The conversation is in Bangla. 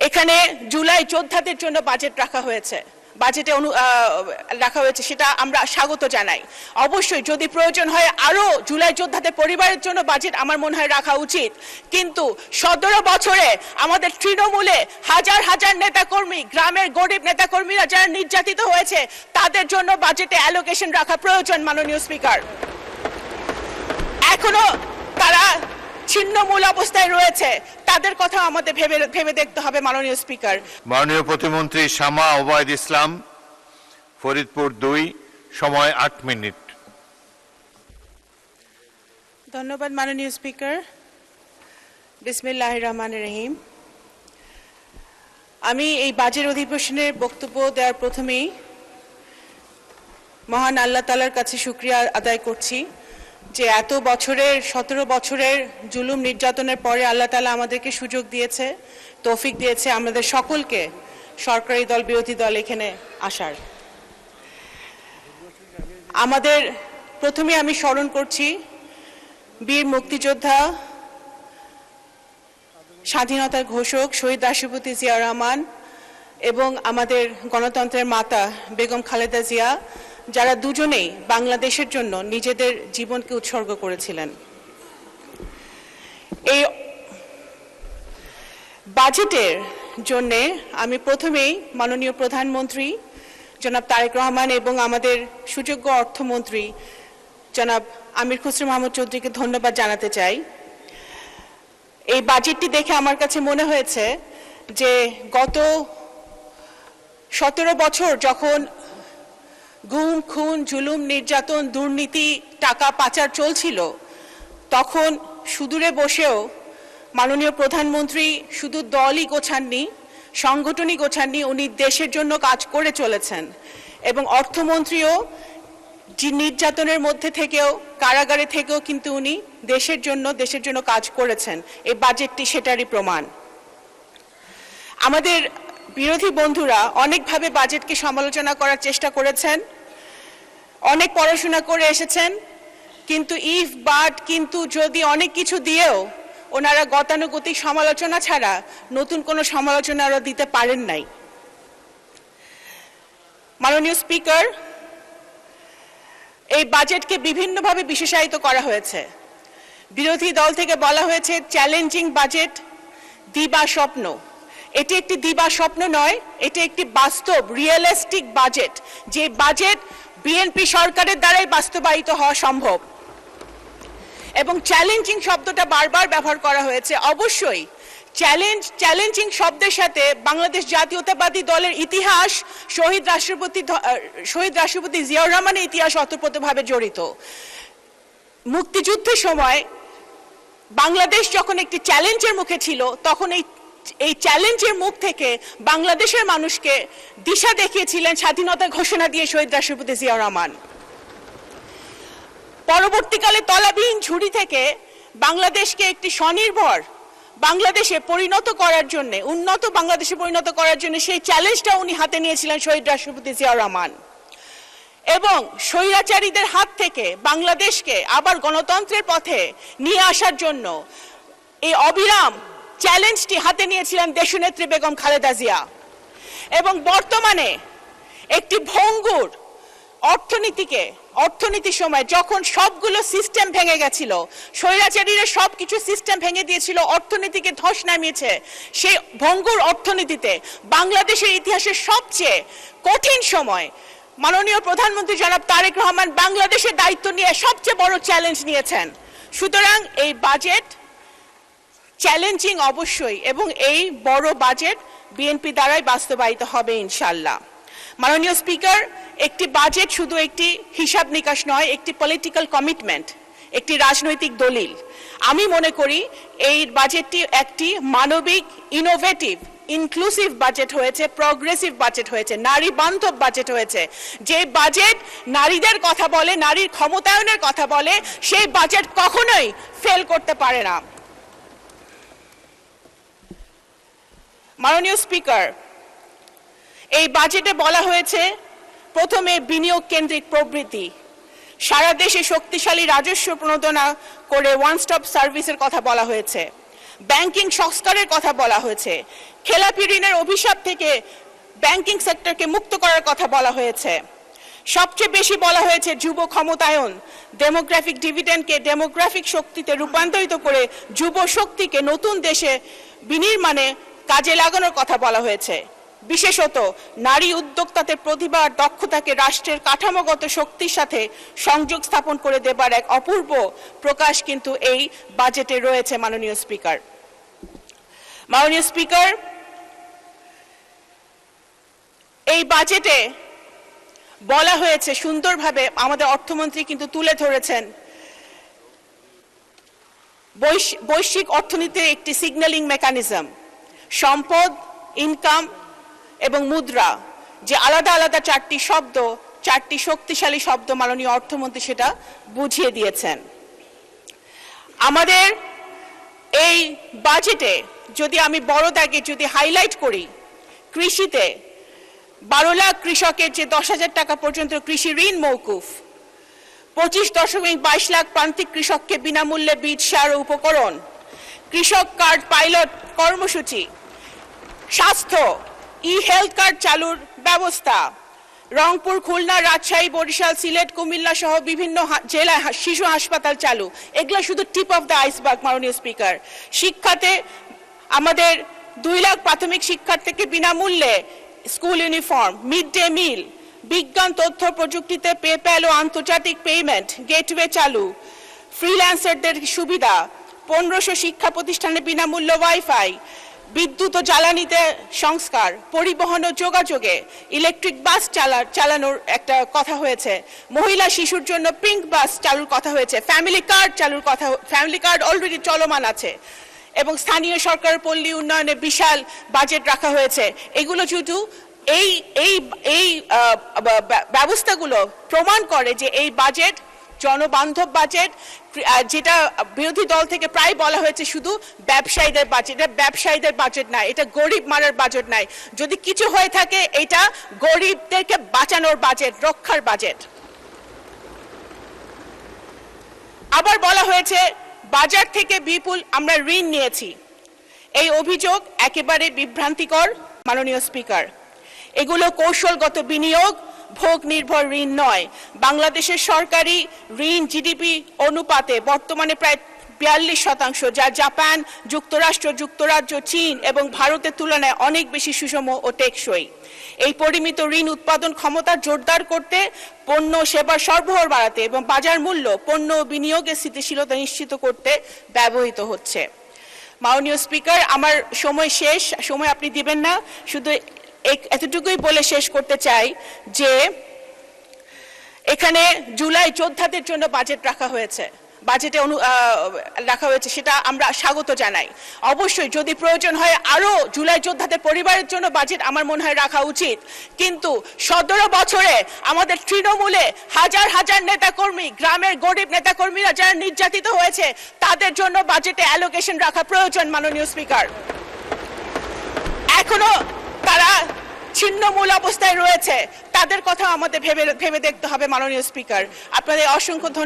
এখানে জুলাই যোদ্ধাদের জন্য বাজেট রাখা হয়েছে, সেটা আমরা স্বাগত জানাই। অবশ্যই যদি প্রয়োজন হয় আরো জুলাই যোদ্ধাদের পরিবারের জন্য বাজেট আমার মনে হয় রাখা উচিত, কিন্তু 17 বছরে আমাদের তৃণমূলে হাজার হাজার নেতাকর্মী, গ্রামের গরিব নেতাকর্মীরা যারা নির্যাতিত হয়েছে তাদের জন্য বাজেটে অ্যালোকেশন রাখা প্রয়োজন। মাননীয় স্পিকার, এখনো তারা ছিন্নমূল অবস্থায় রয়েছে, তাদের কথা আমাদের ভেবে দেখতে হবে। মাননীয় স্পিকার, মাননীয় প্রতিমন্ত্রী শামা ওবায়দ ইসলাম, ফরিদপুর 2, সময় 8 মিনিট। ধন্যবাদ মাননীয় স্পিকার। বিসমিল্লাহির রহমানির রহিম। আমি এই বাজেট অধিবেশনের বক্তব্য দেওয়ার প্রথমেই মহান আল্লাহ তাআলার কাছে শুকরিয়া আদায় করছি যে এত বছরের 17 বছরের জুলুম নির্যাতনের পরে আল্লাহ তাআলা আমাদেরকে সুযোগ দিয়েছে, তৌফিক দিয়েছে আমাদের সকলকে, সরকারি দল বিরোধী দল, এখানে আসার। আমাদের প্রথমে আমি স্মরণ করছি বীর মুক্তিযোদ্ধা, স্বাধীনতার ঘোষক শহীদ রাষ্ট্রপতি জিয়া রহমান এবং আমাদের গণতন্ত্রের মাতা বেগম খালেদা জিয়া, যারা দুজনেই বাংলাদেশের জন্য নিজেদের জীবনকে উৎসর্গ করেছিলেন। এই বাজেটের জন্যে আমি প্রথমেই মাননীয় প্রধানমন্ত্রী জনাব তারেক রহমান এবং আমাদের সুযোগ্য অর্থমন্ত্রী জনাব আমির খসরু মাহমুদ চৌধুরীকে ধন্যবাদ জানাতে চাই। এই বাজেটটি দেখে আমার কাছে মনে হয়েছে যে গত 17 বছর যখন গুম, খুন, জুলুম, নির্যাতন, দুর্নীতি, টাকা পাচার চলছিল, তখন সুদূরে বসেও মাননীয় প্রধানমন্ত্রী শুধু দলই গোছাননি, সংগঠনই গোছাননি, উনি দেশের জন্য কাজ করে চলেছেন। এবং অর্থমন্ত্রীও যে নির্যাতনের মধ্যে থেকেও, কারাগারে থেকেও কিন্তু উনি দেশের জন্য কাজ করেছেন। এই বাজেটটি সেটারই প্রমাণ। আমাদের বিরোধী বন্ধুরা অনেকভাবে বাজেটকে সমালোচনা করার চেষ্টা করেছেন, অনেক পড়াশোনা করে এসেছেন, কিন্তু কিন্তু যদি অনেক কিছু দিয়েও ওনারা গতানুগতিক সমালোচনা ছাড়া নতুন কোনো সমালোচনা আরও দিতে পারেন নাই। মাননীয় স্পিকার, এই বাজেটকে বিভিন্নভাবে বিশেষায়িত করা হয়েছে। বিরোধী দল থেকে বলা হয়েছে চ্যালেঞ্জিং বাজেট, দিবা স্বপ্ন। এটি একটি দিবা স্বপ্ন নয়, এটি একটি বাস্তব, রিয়েলিস্টিক বাজেট, যে বাজেট বিএনপি সরকারের দ্বারাই বাস্তবায়িত হওয়া সম্ভব। এবং চ্যালেঞ্জিং শব্দটা বারবার ব্যবহার করা হয়েছে। অবশ্যই চ্যালেঞ্জিং শব্দের সাথে বাংলাদেশ জাতীয়তাবাদী দলের ইতিহাস, শহীদ রাষ্ট্রপতি জিয়াউর রহমানের ইতিহাস ওতপ্রোতভাবে জড়িত। মুক্তিযুদ্ধের সময় বাংলাদেশ যখন একটি চ্যালেঞ্জের মুখে ছিল, তখন এই চ্যালেঞ্জের মুখ থেকে বাংলাদেশের মানুষকে দিশা দেখিয়েছিলেন স্বাধীনতা ঘোষণা দিয়ে শহীদ রাষ্ট্রপতি জিয়াউর রহমান। পরবর্তীকালে তলাবিহীন ঝুড়ি থেকে বাংলাদেশকে একটি স্বনির্ভর বাংলাদেশে পরিণত করার জন্য, উন্নত বাংলাদেশে পরিণত করার জন্য সেই চ্যালেঞ্জটা উনি হাতে নিয়েছিলেন শহীদ রাষ্ট্রপতি জিয়াউর রহমান। এবং স্বৈরাচারীদের হাত থেকে বাংলাদেশকে আবার গণতন্ত্রের পথে নিয়ে আসার জন্য এই অবিরাম চ্যালেঞ্জটি হাতে নিয়েছিলেন দেশনেত্রী বেগম খালেদা জিয়া। এবং বর্তমানে একটি ভঙ্গুর অর্থনীতির সময় যখন সবগুলো সিস্টেম ভেঙে গেছিল, স্বৈরাচারীরা সবকিছু সিস্টেম ভেঙে দিয়েছিল, অর্থনীতিকে ধস নামিয়েছে, সেই ভঙ্গুর অর্থনীতিতে বাংলাদেশের ইতিহাসের সবচেয়ে কঠিন সময় মাননীয় প্রধানমন্ত্রী জনাব তারেক রহমান বাংলাদেশের দায়িত্ব নিয়ে সবচেয়ে বড় চ্যালেঞ্জ নিয়েছেন। সুতরাং এই বাজেট চ্যালেঞ্জিং অবশ্যই, এবং এই বড় বাজেট বিএনপি দ্বারাই বাস্তবায়িত হবে ইনশাআল্লাহ। মাননীয় স্পিকার, একটি বাজেট শুধু একটি হিসাব নিকাশ নয়, একটি পলিটিক্যাল কমিটমেন্ট, একটি রাজনৈতিক দলিল। আমি মনে করি এই বাজেটটি একটি মানবিক, ইনোভেটিভ, ইনক্লুসিভ বাজেট হয়েছে, প্রগ্রেসিভ বাজেট হয়েছে, নারী বান্ধব বাজেট হয়েছে। যে বাজেট নারীদের কথা বলে, নারীর ক্ষমতায়নের কথা বলে, সেই বাজেট কখনোই ফেল করতে পারে না। মাননীয় স্পিকার, এই বাজেটে বলা হয়েছে প্রথমে বিনিয়োগ কেন্দ্রিক প্রবৃদ্ধি, সারা দেশে শক্তিশালী রাজস্ব প্রণোদনা করে ওয়ান স্টপ সার্ভিসের কথা বলা হয়েছে। ব্যাংকিং সংস্কারের কথা বলা হয়েছে, খেলাপি ঋণের অভিশাপ থেকে ব্যাংকিং সেক্টরকে মুক্ত করার কথা বলা হয়েছে। সবচেয়ে বেশি বলা হয়েছে যুব ক্ষমতায়ন, ডেমোগ্রাফিক ডিভিডেন্ডকে ডেমোগ্রাফিক শক্তিতে রূপান্তরিত করে যুব শক্তিকে নতুন দেশে বিনির্মাণে কাজে লাগানোর কথা বলা হয়েছে। বিশেষত নারী উদ্যোক্তাদের প্রতিভা আর দক্ষতাকে রাষ্ট্রের কাঠামোগত শক্তির সাথে সংযোগ স্থাপন করে দেবার এক অপূর্ব প্রকাশ কিন্তু এই বাজেটে রয়েছে। মাননীয় স্পিকার, এই বাজেটে বলা হয়েছে সুন্দরভাবে, আমাদের অর্থমন্ত্রী কিন্তু তুলে ধরেছেন, বৈশ্বিক অর্থনীতির একটি সিগন্যালিং মেকানিজম, সম্পদ, ইনকাম এবং মুদ্রা, যে আলাদা আলাদা চারটি শব্দ, চারটি শক্তিশালী শব্দ মাননীয় অর্থমন্ত্রী সেটা বুঝিয়ে দিয়েছেন। আমাদের এই বাজেটে যদি আমি বড় দাগে যদি হাইলাইট করি, কৃষিতে 12 লাখ কৃষকের যে 10,000 টাকা পর্যন্ত কৃষি ঋণ মওকুফ, 25.22 লাখ প্রান্তিক কৃষককে বিনামূল্যে বীজ, সার ও উপকরণ, কৃষক কার্ড পাইলট কর্মসূচি, স্বাস্থ্য ই হেলথ কার্ড চালুর ব্যবস্থা, রংপুর, খুলনা, রাজশাহী, বরিশাল, সিলেট, কুমিল্লা সহ বিভিন্ন জেলায় শিশু হাসপাতাল চালু। এগুলো শুধু টিপ অফ দ্য আইসবার্গ। মাননীয় স্পিকার, শিক্ষাতে আমাদের 2 লাখ প্রাথমিক শিক্ষার্থীকে বিনামূল্যে school uniform, mid day meal, বিজ্ঞান তথ্য প্রযুক্তিতে পেপ্যাল ও আন্তর্জাতিক পেমেন্ট গেটওয়ে চালু, ফ্রিল্যান্সারদের সুবিধা, 1500 শিক্ষা প্রতিষ্ঠানে বিনামূল্য ওয়াইফাই, বিদ্যুৎ ও জ্বালানিতে সংস্কার, পরিবহন ও যোগাযোগে ইলেকট্রিক বাস চালানোর একটা কথা হয়েছে, মহিলা শিশুর জন্য পিঙ্ক বাস চালুর কথা হয়েছে, ফ্যামিলি কার্ড চালুর কথা, ফ্যামিলি কার্ড অলরেডি চলমান আছে, এবং স্থানীয় সরকার পল্লী উন্নয়নে বিশাল বাজেট রাখা হয়েছে। এগুলো শুধু এই ব্যবস্থাগুলো প্রমাণ করে যে এই বাজেট জনবান্ধব বাজেট, যেটা বিরোধী দল থেকে প্রায় বলা হয়েছে শুধু ব্যবসায়ীদের বাজেট। এটা ব্যবসায়ীদের বাজেট না, এটা গরিব মারার বাজেট নাই। যদি কিছু হয়ে থাকে এটা গরিবদেরকে বাঁচানোর বাজেট, রক্ষার বাজেট। আবার বলা হয়েছে বাজার থেকে বিপুল আমরা ঋণ নিয়েছি। এই অভিযোগ একেবারে বিভ্রান্তিকর। মাননীয় স্পিকার, এগুলো কৌশলগত বিনিয়োগ, ভোগ নির্ভর ঋণ নয়। বাংলাদেশের সরকারি ঋণ জিডিপি অনুপাতে বর্তমানে প্রায় 42%, যা জাপান, যুক্তরাষ্ট্র, যুক্তরাজ্য, চীন এবং ভারতের তুলনায় অনেক বেশি সুষম ও টেকসই। এই পরিমিত ঋণ উৎপাদন ক্ষমতা জোরদার করতে, পণ্য সেবার সরবরাহ বাড়াতে এবং বাজার মূল্য, পণ্য ও বিনিয়োগের স্থিতিশীলতা নিশ্চিত করতে ব্যবহৃত হচ্ছে। মাননীয় স্পিকার, আমার সময় শেষ, সময় আপনি দিবেন না, শুধু এতটুকুই বলে শেষ করতে চাই যে এখানে জুলাই যোদ্ধাদের জন্য বাজেট রাখা হয়েছে, সেটা আমরা স্বাগত জানাই। অবশ্যই যদি প্রয়োজন হয় আরো জুলাই যোদ্ধাদের পরিবারের জন্য বাজেট আমার মনে হয় রাখা উচিত, কিন্তু 17 বছরে আমাদের তৃণমূলে হাজার হাজার নেতাকর্মী, গ্রামের গরিব নেতাকর্মীরা যারা নির্যাতিত হয়েছে তাদের জন্য বাজেটে অ্যালোকেশন রাখা প্রয়োজন। মাননীয় স্পিকার, এখনো তারা ছিন্নমূল অবস্থায় রয়েছে, তাদের কথা আমাদের ভেবে দেখতে হবে। মাননীয় স্পিকার, আপনাদের অসংখ্য ধন্যবাদ।